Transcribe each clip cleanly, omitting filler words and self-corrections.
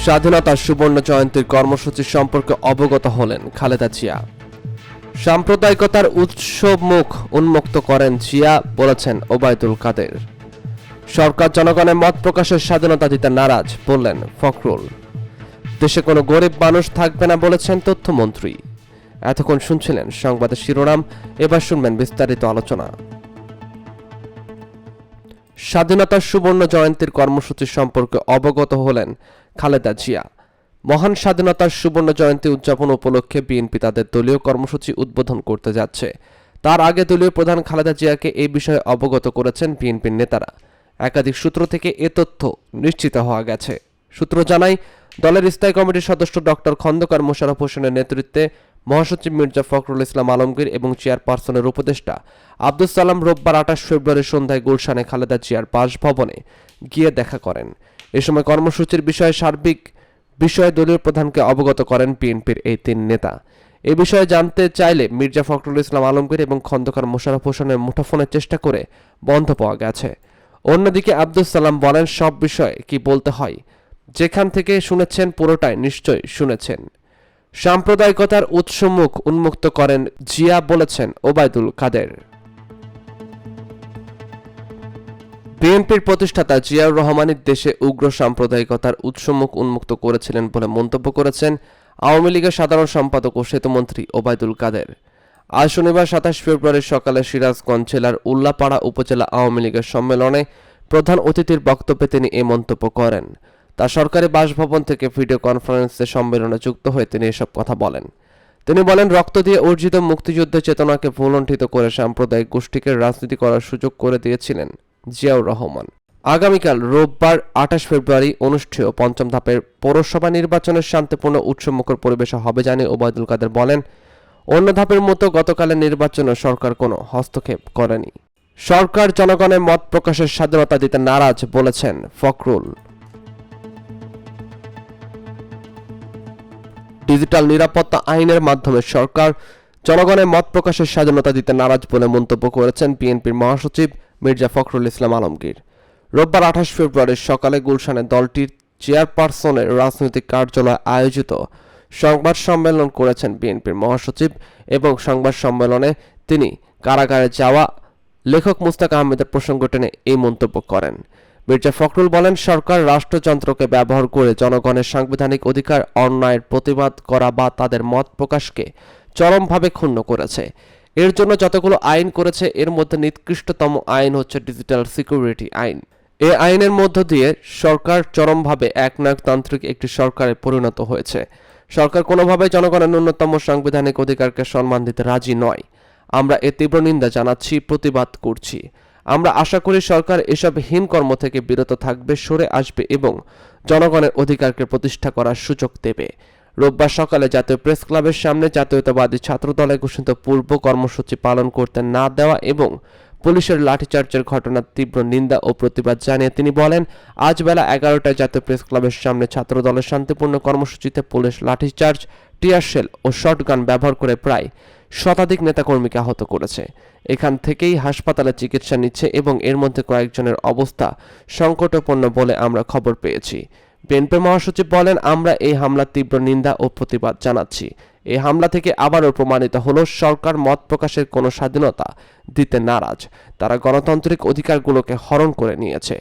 স্বাধীনতার সুবর্ণ জয়ন্তীর কর্মসূচি সম্পর্কে অবগত হলেন খালেদা জিয়া। সাম্প্রদায়িকতার উৎসবমুখ উন্মুক্ত করেন জিয়া, বলেছেন ওবায়দুল কাদের। সরকার জনগণের মত প্রকাশের স্বাধীনতা দিতে নারাজ, বললেন ফখরুল। দেশে কোনো গরিব মানুষ থাকবে না, বলেছেন তথ্যমন্ত্রী। এতক্ষণ শুনছিলেন সংবাদের শিরোনাম, এবার শুনবেন বিস্তারিত আলোচনা। স্বাধীনতার সুবর্ণ জয়ন্তীর কর্মসূচি সম্পর্কে অবগত হলেন খালেদা জিয়া। মহান স্বাধীনতার সুবর্ণ জয়ন্তী উদযাপন উপলক্ষে বিএনপি তাদের দলীয় কর্মসূচি উদ্বোধন করতে যাচ্ছে। তার আগে দলীয় প্রধান খালেদা জিয়াকে এই বিষয়ে অবগত করেছেন বিএনপির নেতারা। একাধিক সূত্র থেকে এ তথ্য নিশ্চিত হওয়া গেছে। সূত্র জানায়, দলের স্থায়ী কমিটির সদস্য ডক্টর খন্দকার মোশাররফ হোসেনের নেতৃত্বে মহাসচিব মির্জা ফখরুল ইসলাম আলমগীর এবং চেয়ারপারসনের উপদেষ্টা আব্দুস সালাম রোববার 28 ফেব্রুয়ারি সন্ধ্যায় গুলশানে খালেদা জিয়ার বাসভবনে গিয়ে দেখা করেন। এ সময় কর্মসূচির সার্বিক বিষয়ে দলীয় প্রধানকে অবগত করেন বিএনপির এই তিন নেতা। এ বিষয়ে জানতে চাইলে মির্জা ফখরুল ইসলাম আলমগীর এবং খন্দকার মোশাররফ হোসেনের মুঠোফোনের চেষ্টা করে বন্ধ পাওয়া গেছে। অন্যদিকে আব্দুস সালাম বলেন, সব বিষয়ে কি বলতে হয়, যেখান থেকে শুনেছেন পুরোটাই নিশ্চয়ই শুনেছেন। সাম্প্রদায়িকতার উৎসমুখ উন্মুক্ত করেন জিয়া, বলেছেন ওবায়দুল কাদের। বিএনপির প্রতিষ্ঠাতা জিয়াউর রহমানের দেশে উগ্র সাম্প্রদায়িকতার উৎসমুখ উন্মুক্ত করেছিলেন বলে মন্তব্য করেছেন আওয়ামী লীগের সাধারণ সম্পাদক ও সেতুমন্ত্রী ওবায়দুল কাদের। আজ শনিবার 27 ফেব্রুয়ারি সকালে সিরাজগঞ্জ জেলার উল্লাপাড়া উপজেলা আওয়ামী লীগের সম্মেলনে প্রধান অতিথির বক্তব্যে তিনি এই মন্তব্য করেন। তার সরকারি বাসভবন থেকে ভিডিও কনফারেন্সে সম্মেলনে যুক্ত হয়ে তিনি এসব কথা বলেন। তিনি বলেন, রক্ত দিয়ে অর্জিত মুক্তিযুদ্ধের চেতনাকে ভুলণ্ঠিত করে সাম্প্রদায়িক গোষ্ঠীকে রাজনীতি করার সুযোগ করে দিয়েছিলেন জিয়াউর রহমান। আগামীকাল রোববার 28 ফেব্রুয়ারি অনুষ্ঠেয় পঞ্চম ধাপের পৌরসভা নির্বাচনের শান্তিপূর্ণ উৎসবমুখর পরিবেশে হবে জানিয়ে ওবায়দুল কাদের বলেন, অন্য ধাপের মতো গতকালের নির্বাচনে সরকার কোনো হস্তক্ষেপ করেনি। সরকার জনগণের মত প্রকাশের স্বাধীনতা দিতে নারাজ, বলেছেন ফখরুল। ডিজিটাল নিরাপত্তা আইনের মাধ্যমে সরকার জনগণের মত প্রকাশের স্বাধীনতা দিতে নারাজ বলে মন্তব্য করেছেন বিএনপির মহাসচিব মির্জা ফখরুল ইসলাম আলমগীর। রোববার 28 ফেব্রুয়ারি সকালে গুলশানে দলটির চেয়ারপারসনের রাজনৈতিক কার্যালয়ে আয়োজিত সংবাদ সম্মেলন করেছেন বিএনপির মহাসচিব এবং সংবাদ সম্মেলনে তিনি কারাগারে যাওয়া লেখক মুস্তাক আহমেদের প্রসঙ্গ টেনে এই মন্তব্য করেন। মির্জা ফখরুল বলেন, সরকার রাষ্ট্রযন্ত্রকে ব্যবহার করে জনগণের সাংবিধানিক অধিকার অন্যায়ের প্রতিবাদ করা বা তাদের মত প্রকাশকে চরমভাবে ক্ষুণ্ণ করেছে। এর জন্য যতগুলো আইন করেছে এর মধ্যে নিকৃষ্টতম আইন হচ্ছে ডিজিটাল সিকিউরিটি আইন। এই আইনের মধ্য দিয়ে সরকার চরমভাবে একনায়কতান্ত্রিক একটি সরকারে পরিণত হয়েছে। সরকার কোনোভাবেই জনগণের ন্যূনতম সাংবিধানিক অধিকারকে সম্মান দিতে রাজি নয়। আমরা এর তীব্র নিন্দা জানাচ্ছি, প্রতিবাদ করছি। আমরা আশা করি সরকার এসব হীন কর্ম থেকে বিরত থাকবে, সরে আসবে এবং জনগণের অধিকারকে প্রতিষ্ঠা করার সুযোগ দেবে। রোববার সকালে জাতীয় প্রেস ক্লাবের সামনে জাতীয়তাবাদী ছাত্রদলের ঘোষিত পূর্ব কর্মসূচি পালন করতে না দেওয়া এবং পুলিশের লাঠিচার্জের ঘটনার তীব্র নিন্দা ও প্রতিবাদ জানিয়ে তিনি বলেন, আজ বেলা 11টায় জাতীয় প্রেস ক্লাবের সামনে ছাত্রদলের শান্তিপূর্ণ কর্মসূচিতে পুলিশ লাঠিচার্জ, টিয়ার শেল ও শটগান ব্যবহার করে প্রায় শতাধিক নেতাকর্মীকে আহত করেছে। এখান থেকেই হাসপাতালে চিকিৎসা নিচ্ছে এবং এর মধ্যে কয়েকজনের অবস্থা সংকটাপন্ন বলে আমরা খবর পেয়েছি। বিএনপি মহাসচিব বলেন, আমরা এই হামলার তীব্র নিন্দা ও প্রতিবাদ জানাচ্ছি। এই হামলা থেকে আবারও প্রমাণিত হলো সরকার মত প্রকাশের কোনো স্বাধীনতা দিতে নারাজ। তারা গণতান্ত্রিক অধিকারগুলোকে হরণ করে নিয়েছে।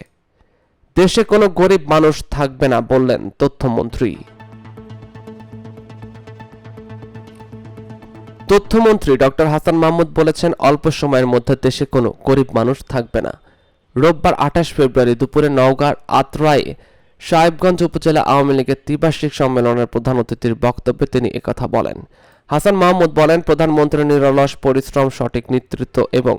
দেশে কোনো গরিব মানুষ থাকবে না, বললেন তথ্যমন্ত্রী। তথ্যমন্ত্রী ডক্টর হাসান মাহমুদ বলেছেন, অল্প সময়ের মধ্যে দেশে কোনো গরিব মানুষ থাকবে না। রোববার 28 ফেব্রুয়ারি দুপুরে নওগাঁর আত্রায়ে সাহেবগঞ্জ উপজেলা আওয়ামী লীগের ত্রিবার্ষিক সম্মেলনের প্রধান অতিথির বক্তব্যে তিনি একথা বলেন। হাসান মাহমুদ বলেন, প্রধানমন্ত্রীর নিরলস পরিশ্রম, সঠিক নেতৃত্ব এবং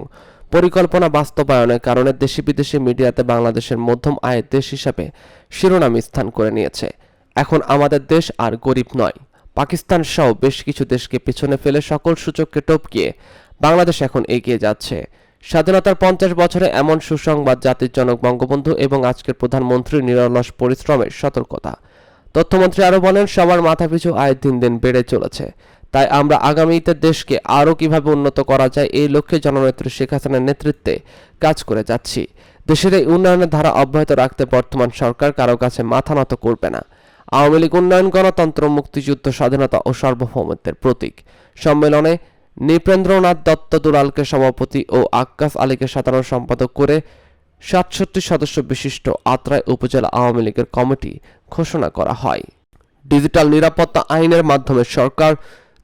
পরিকল্পনা বাস্তবায়নের কারণে দেশি বিদেশি মিডিয়াতে বাংলাদেশের মধ্যম আয়ের দেশ হিসাবে শিরোনাম স্থান করে নিয়েছে। এখন আমাদের দেশ আর গরিব নয়। পাকিস্তান সহ বেশ কিছু দেশকে পেছনে ফেলে সকল সূচককে টপকিয়ে বাংলাদেশ এখন এগিয়ে যাচ্ছে। স্বাধীনতার 50 বছরে এমন সুসংবাদ জাতির জনক বঙ্গবন্ধু এবং আজকের প্রধানমন্ত্রীর নিরলস পরিশ্রমের সতর্কতা। তথ্যমন্ত্রী আরও বলেন, সবার মাথাপিছু আয় দিন দিন বেড়ে চলেছে। তাই আমরা আগামীতে দেশকে আরও কিভাবে উন্নত করা যায় এই লক্ষ্যে জননেত্রী শেখ হাসিনার নেতৃত্বে কাজ করে যাচ্ছি। দেশের এই উন্নয়নের ধারা অব্যাহত রাখতে বর্তমান সরকার কারো কাছে মাথা নত করবে না। আওয়ামী লীগ উন্নয়ন, গণতন্ত্র, মুক্তিযুদ্ধ, স্বাধীনতা ও সার্বভৌমত্বের প্রতীক। সম্মেলনে নৃপেন্দ্রনাথ দত্ত দুলালকে সভাপতি ও আক্কাস আলীকে সাধারণ সম্পাদক করে ৬৭ সদস্য বিশিষ্ট আত্রাই উপজেলা আওয়ামী লীগের কমিটি ঘোষণা করা হয়। ডিজিটাল নিরাপত্তা আইনের মাধ্যমে সরকার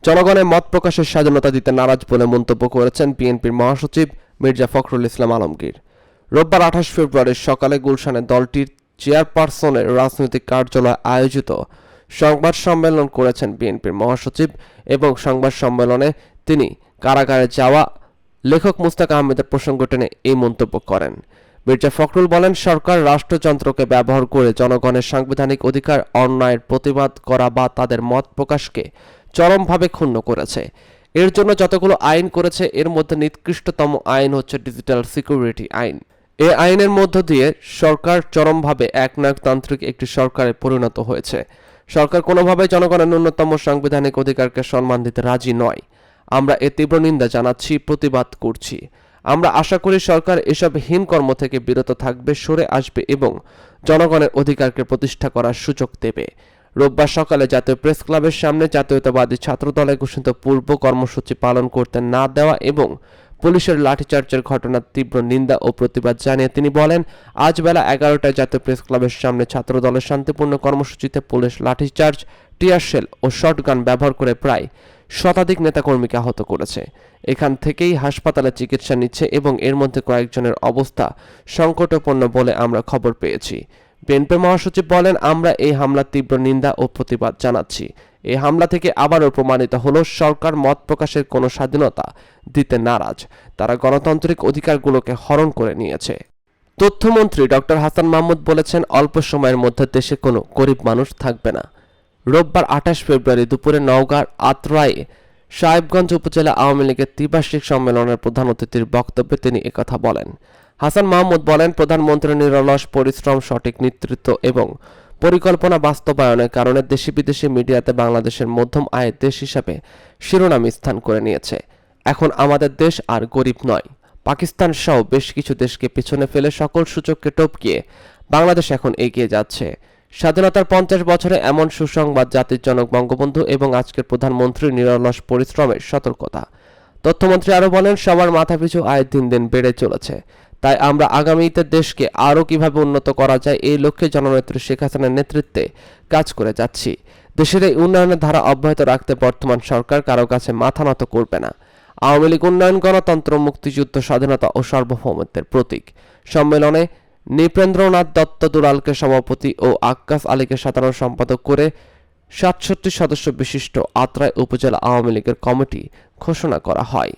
জনগণের মত প্রকাশের স্বাধীনতা দিতে নারাজ বলে মন্তব্য করেছেন বিএনপির মহাসচিব মির্জা ফখরুল ইসলাম আলমগীর। রোববার ২৮ ফেব্রুয়ারি সকালে গুলশানে দলটির চেয়ারপারসনের রাজনৈতিক কার্যালয়ে আয়োজিত সংবাদ সম্মেলন করেছেন বিএনপির মহাসচিব এবং সংবাদ সম্মেলনে তিনি কারাগারে যাওয়া লেখক মুস্তাক আহমেদের প্রসঙ্গ টেনে এই মন্তব্য করেন। মির্জা ফখরুল বলেন, সরকার রাষ্ট্রযন্ত্রকে ব্যবহার করে জনগণের সাংবিধানিক অধিকার অন্যায়ের প্রতিবাদ করা বা তাদের মত প্রকাশকে চরমভাবে ক্ষুণ্ণ করেছে। এর জন্য যতগুলো আইন করেছে এর মধ্যে নিকৃষ্টতম আইন হচ্ছে ডিজিটাল সিকিউরিটি আইন। এই আইনের মধ্য দিয়ে সরকার চরমভাবে একনায়কতান্ত্রিক একটি সরকারে পরিণত হয়েছে। সরকার কোনোভাবেই জনগণের ন্যূনতম সাংবিধানিক অধিকারকে সম্মান দিতে রাজি নয়। আমরা এর তীব্র নিন্দা জানাচ্ছি, প্রতিবাদ করছি। আমরা আশা করি সরকার এসব হীন কর্ম থেকে বিরত থাকবে, সরে আসবে এবং জনগণের অধিকারকে প্রতিষ্ঠা করার সুযোগ দেবে। রোববার সকালে জাতীয় প্রেস ক্লাবের সামনে জাতীয়তাবাদী ছাত্রদলের ঘোষিত পূর্ব কর্মসূচি পালন করতে না দেওয়া এবং পুলিশের লাঠিচার্জের ঘটনার তীব্র নিন্দা ও প্রতিবাদ জানিয়ে তিনি বলেন, আজ বেলা ১১টায় জাতীয় প্রেস ক্লাবের সামনে ছাত্রদলের শান্তিপূর্ণ কর্মসূচিতে পুলিশ লাঠিচার্জ, টিয়ার শেল ও শটগান ব্যবহার করে প্রায় শতাধিক নেতাকর্মীকে আহত করেছে। এখান থেকেই হাসপাতালে চিকিৎসা নিচ্ছে এবং এর মধ্যে কয়েকজনের অবস্থা সংকটাপন্ন বলে আমরা খবর পেয়েছি। বিএনপি মহাসচিব বলেন, আমরা এই হামলার তীব্র নিন্দা ও প্রতিবাদ জানাচ্ছি। এই হামলা থেকে আবারও প্রমাণিত হলো সরকার মত প্রকাশের কোনো স্বাধীনতা দিতে নারাজ। তারা গণতান্ত্রিক অধিকারগুলোকে হরণ করে নিয়েছে। তথ্যমন্ত্রী ডক্টর হাসান মাহমুদ বলেছেন, অল্প সময়ের মধ্যে দেশে কোনো গরিব মানুষ থাকবে না। রোববার ২৮ ফেব্রুয়ারি দুপুরে নওগাঁর আত্রাই সাহেবগঞ্জ উপজেলা আওয়ামী লীগের ত্রিবার্ষিক সম্মেলনের প্রধান অতিথির বক্তব্যে তিনি একথা বলেন। হাসান মাহমুদ বলেন, প্রধানমন্ত্রীর নিরলস পরিশ্রম, সঠিক নেতৃত্ব এবং পরিকল্পনা বাস্তবায়নের কারণে দেশি বিদেশি মিডিয়াতে বাংলাদেশের মধ্যম আয়ের দেশ হিসাবে শিরোনামে স্থান করে নিয়েছে। এখন আমাদের দেশ আর গরিব নয়। পাকিস্তান সহ বেশ কিছু দেশকে পিছনে ফেলে সকল সূচককে টপকিয়ে বাংলাদেশ এখন এগিয়ে যাচ্ছে। স্বাধীনতার ৫০ বছরে এমন সুসংবাদ জাতির জনক বঙ্গবন্ধু এবং আজকের প্রধানমন্ত্রীর নিরলস পরিশ্রমের সতর্কতা। তথ্যমন্ত্রী আরও বলেন, সবার মাথাপিছু আয় দিন দিন বেড়ে চলেছে। তাই আমরা আগামীতে দেশকে আরও কিভাবে উন্নত করা যায় এই লক্ষ্যে জননেত্রী শেখ হাসিনার নেতৃত্বে কাজ করে যাচ্ছি। দেশের এই উন্নয়নের ধারা অব্যাহত রাখতে বর্তমান সরকার কারো কাছে মাথা নত করবে না। আওয়ামী লীগ উন্নয়ন, গণতন্ত্র, মুক্তিযুদ্ধ, স্বাধীনতা ও সার্বভৌমত্বের প্রতীক। সম্মেলনে নৃপেন্দ্রনাথ দত্ত দুলালকে সভাপতি ও আক্কাস আলীকে সাধারণ সম্পাদক করে ৬৭ সদস্য বিশিষ্ট আত্রাই উপজেলা আওয়ামী লীগের কমিটি ঘোষণা করা হয়।